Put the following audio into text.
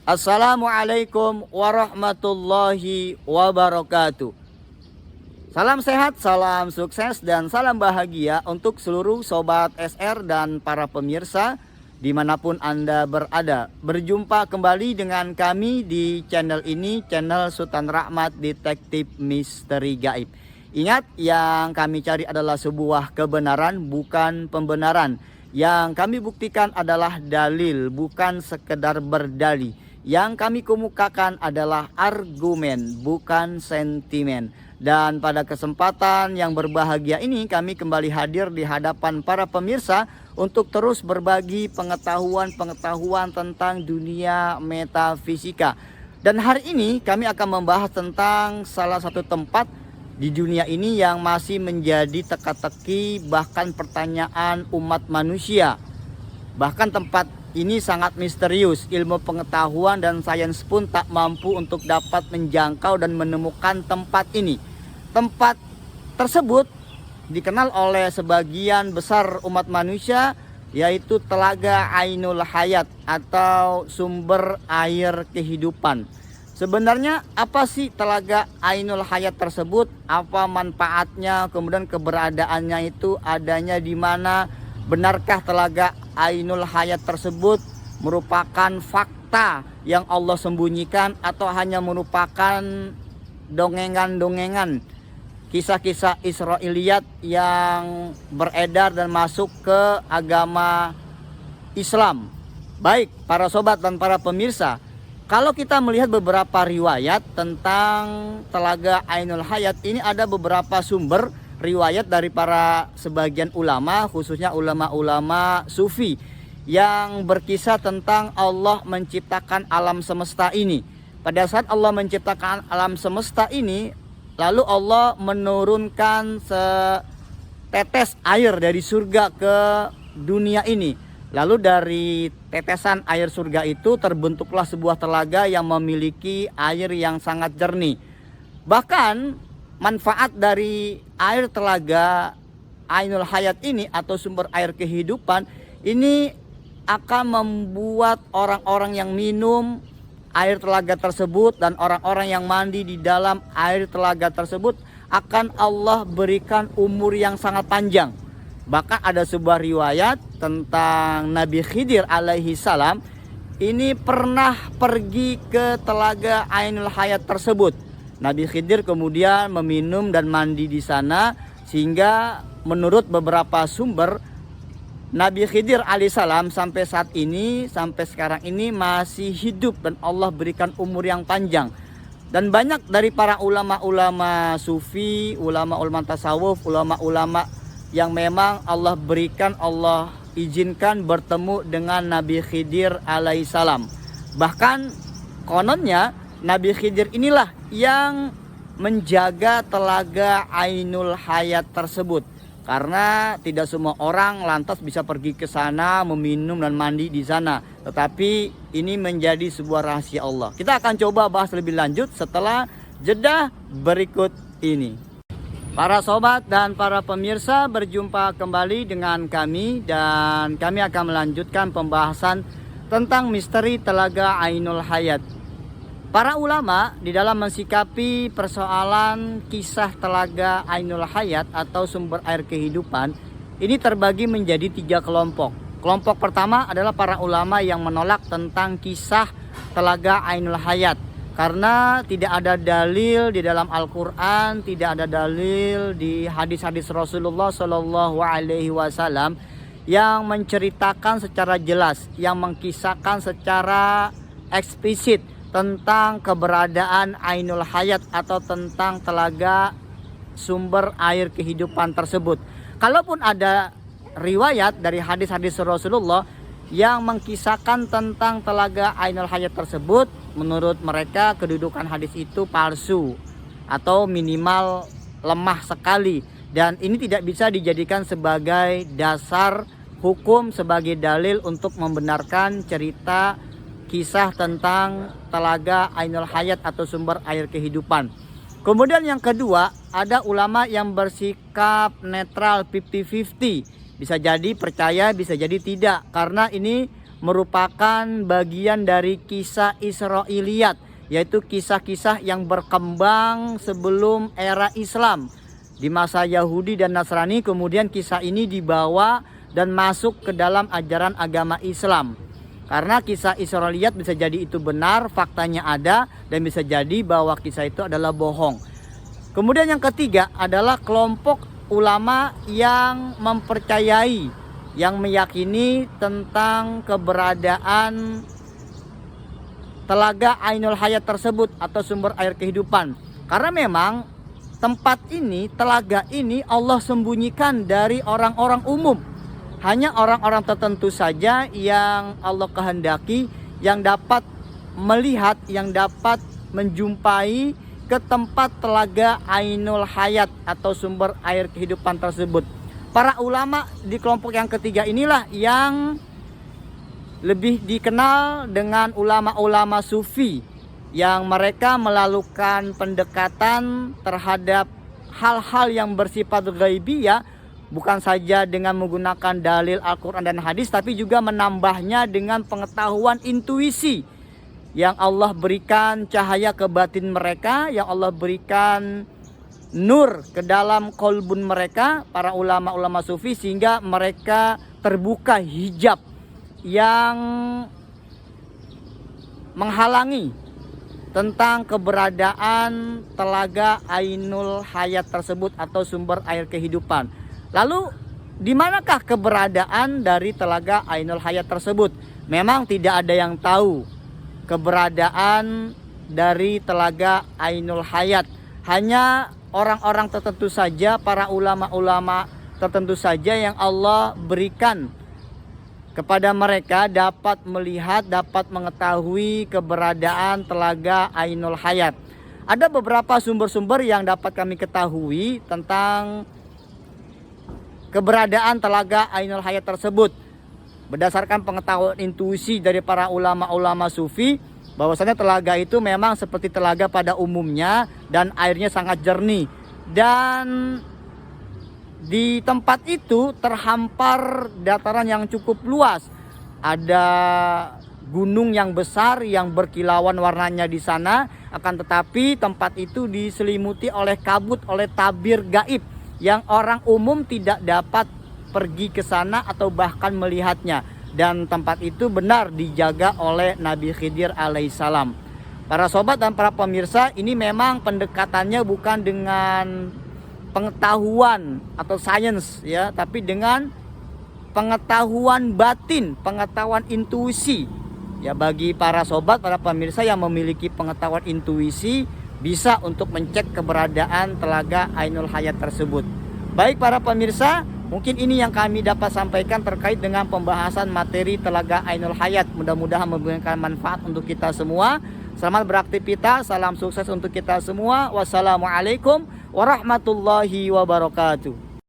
Assalamualaikum warahmatullahi wabarakatuh. Salam sehat, salam sukses, dan salam bahagia untuk seluruh Sobat SR dan para pemirsa dimanapun Anda berada. Berjumpa kembali dengan kami di channel ini, channel Sultan Rahmat Detektif Misteri Gaib. Ingat, yang kami cari adalah sebuah kebenaran, bukan pembenaran. Yang kami buktikan adalah dalil, bukan sekedar berdalih. Yang kami kemukakan adalah argumen, bukan sentimen. Dan pada kesempatan yang berbahagia ini, kami kembali hadir di hadapan para pemirsa untuk terus berbagi pengetahuan-pengetahuan tentang dunia metafisika. Dan hari ini kami akan membahas tentang salah satu tempat di dunia ini yang masih menjadi teka-teki, bahkan pertanyaan umat manusia. Bahkan tempat ini sangat misterius, ilmu pengetahuan dan sains pun tak mampu untuk dapat menjangkau dan menemukan tempat ini. Tempat tersebut dikenal oleh sebagian besar umat manusia, yaitu Telaga Ainul Hayat atau sumber air kehidupan. Sebenarnya apa sih Telaga Ainul Hayat tersebut? Apa manfaatnya? Kemudian keberadaannya itu adanya di mana? Benarkah Telaga Ainul Hayat tersebut merupakan fakta yang Allah sembunyikan atau hanya merupakan dongengan-dongengan, kisah-kisah Israiliyat yang beredar dan masuk ke agama Islam? Baik para sobat dan para pemirsa, kalau kita melihat beberapa riwayat tentang Telaga Ainul Hayat ini, ada beberapa sumber riwayat dari para sebagian ulama, khususnya ulama-ulama sufi, yang berkisah tentang Allah menciptakan alam semesta ini. Pada saat Allah menciptakan alam semesta ini, lalu Allah menurunkan setetes air dari surga ke dunia ini. Lalu dari tetesan air surga itu terbentuklah sebuah telaga yang memiliki air yang sangat jernih. Bahkan manfaat dari air Telaga Ainul Hayat ini atau sumber air kehidupan ini akan membuat orang-orang yang minum air telaga tersebut dan orang-orang yang mandi di dalam air telaga tersebut akan Allah berikan umur yang sangat panjang. Bahkan ada sebuah riwayat tentang Nabi Khidir alaihi salam ini pernah pergi ke Telaga Ainul Hayat tersebut. Nabi Khidir kemudian meminum dan mandi di sana, sehingga menurut beberapa sumber Nabi Khidir alaihissalam sampai saat ini, sampai sekarang ini masih hidup dan Allah berikan umur yang panjang. Dan banyak dari para ulama-ulama sufi, ulama-ulama tasawuf, ulama-ulama yang memang Allah berikan, Allah izinkan bertemu dengan Nabi Khidir alaihissalam. Bahkan kononnya Nabi Khidir inilah yang menjaga Telaga Ainul Hayat tersebut, karena tidak semua orang lantas bisa pergi ke sana meminum dan mandi di sana, tetapi ini menjadi sebuah rahasia Allah. Kita akan coba bahas lebih lanjut setelah jeda berikut ini. Para sobat dan para pemirsa, berjumpa kembali dengan kami dan kami akan melanjutkan pembahasan tentang misteri Telaga Ainul Hayat. Para ulama di dalam mensikapi persoalan kisah Telaga Ainul Hayat atau sumber air kehidupan ini terbagi menjadi 3 kelompok. Kelompok pertama adalah para ulama yang menolak tentang kisah Telaga Ainul Hayat karena tidak ada dalil di dalam Al-Quran, tidak ada dalil di hadis-hadis Rasulullah SAW yang menceritakan secara jelas, yang mengkisahkan secara eksplisit tentang keberadaan Ainul Hayat atau tentang telaga sumber air kehidupan tersebut. Kalaupun ada riwayat dari hadis-hadis Rasulullah yang mengkisahkan tentang Telaga Ainul Hayat tersebut, menurut mereka kedudukan hadis itu palsu atau minimal lemah sekali, dan ini tidak bisa dijadikan sebagai dasar hukum, sebagai dalil untuk membenarkan cerita kisah tentang Telaga Ainul Hayat atau sumber air kehidupan. Kemudian yang kedua, ada ulama yang bersikap netral 50-50. Bisa jadi percaya, bisa jadi tidak, karena ini merupakan bagian dari kisah Israiliyat, yaitu kisah-kisah yang berkembang sebelum era Islam. Di masa Yahudi dan Nasrani, kemudian kisah ini dibawa dan masuk ke dalam ajaran agama Islam. Karena kisah Israiliyat bisa jadi itu benar, faktanya ada, dan bisa jadi bahwa kisah itu adalah bohong. Kemudian yang ketiga adalah kelompok ulama yang mempercayai, yang meyakini tentang keberadaan telaga Ainul Hayat tersebut atau sumber air kehidupan. Karena memang tempat ini, telaga ini Allah sembunyikan dari orang-orang umum. Hanya orang-orang tertentu saja yang Allah kehendaki yang dapat melihat, yang dapat menjumpai ke tempat telaga Ainul Hayat atau sumber air kehidupan tersebut. Para ulama di kelompok yang ketiga inilah yang lebih dikenal dengan ulama-ulama sufi, yang mereka melakukan pendekatan terhadap hal-hal yang bersifat ghaibiyah, bukan saja dengan menggunakan dalil Al-Quran dan hadis, tapi juga menambahnya dengan pengetahuan intuisi yang Allah berikan cahaya ke batin mereka, yang Allah berikan nur ke dalam kolbun mereka, para ulama-ulama sufi, sehingga mereka terbuka hijab yang menghalangi tentang keberadaan telaga Ainul Hayat tersebut atau sumber air kehidupan. Lalu di manakah keberadaan dari telaga Ainul Hayat tersebut? Memang tidak ada yang tahu keberadaan dari telaga Ainul Hayat. Hanya orang-orang tertentu saja, para ulama-ulama tertentu saja yang Allah berikan kepada mereka dapat melihat, dapat mengetahui keberadaan telaga Ainul Hayat. Ada beberapa sumber-sumber yang dapat kami ketahui tentang keberadaan telaga Ainul Hayat tersebut. Berdasarkan pengetahuan intuisi dari para ulama-ulama sufi, bahwasanya telaga itu memang seperti telaga pada umumnya dan airnya sangat jernih. Dan di tempat itu terhampar dataran yang cukup luas. Ada gunung yang besar yang berkilauan warnanya di sana, akan tetapi tempat itu diselimuti oleh kabut, oleh tabir gaib, yang orang umum tidak dapat pergi ke sana atau bahkan melihatnya. Dan tempat itu benar dijaga oleh Nabi Khidir alaihissalam. Para sobat dan para pemirsa, ini memang pendekatannya bukan dengan pengetahuan atau sains ya, tapi dengan pengetahuan batin, pengetahuan intuisi. Ya, bagi para sobat, para pemirsa yang memiliki pengetahuan intuisi, bisa untuk mencek keberadaan telaga Ainul Hayat tersebut. Baik para pemirsa, mungkin ini yang kami dapat sampaikan terkait dengan pembahasan materi telaga Ainul Hayat. Mudah-mudahan memberikan manfaat untuk kita semua. Selamat beraktivitas, salam sukses untuk kita semua. Wassalamualaikum warahmatullahi wabarakatuh.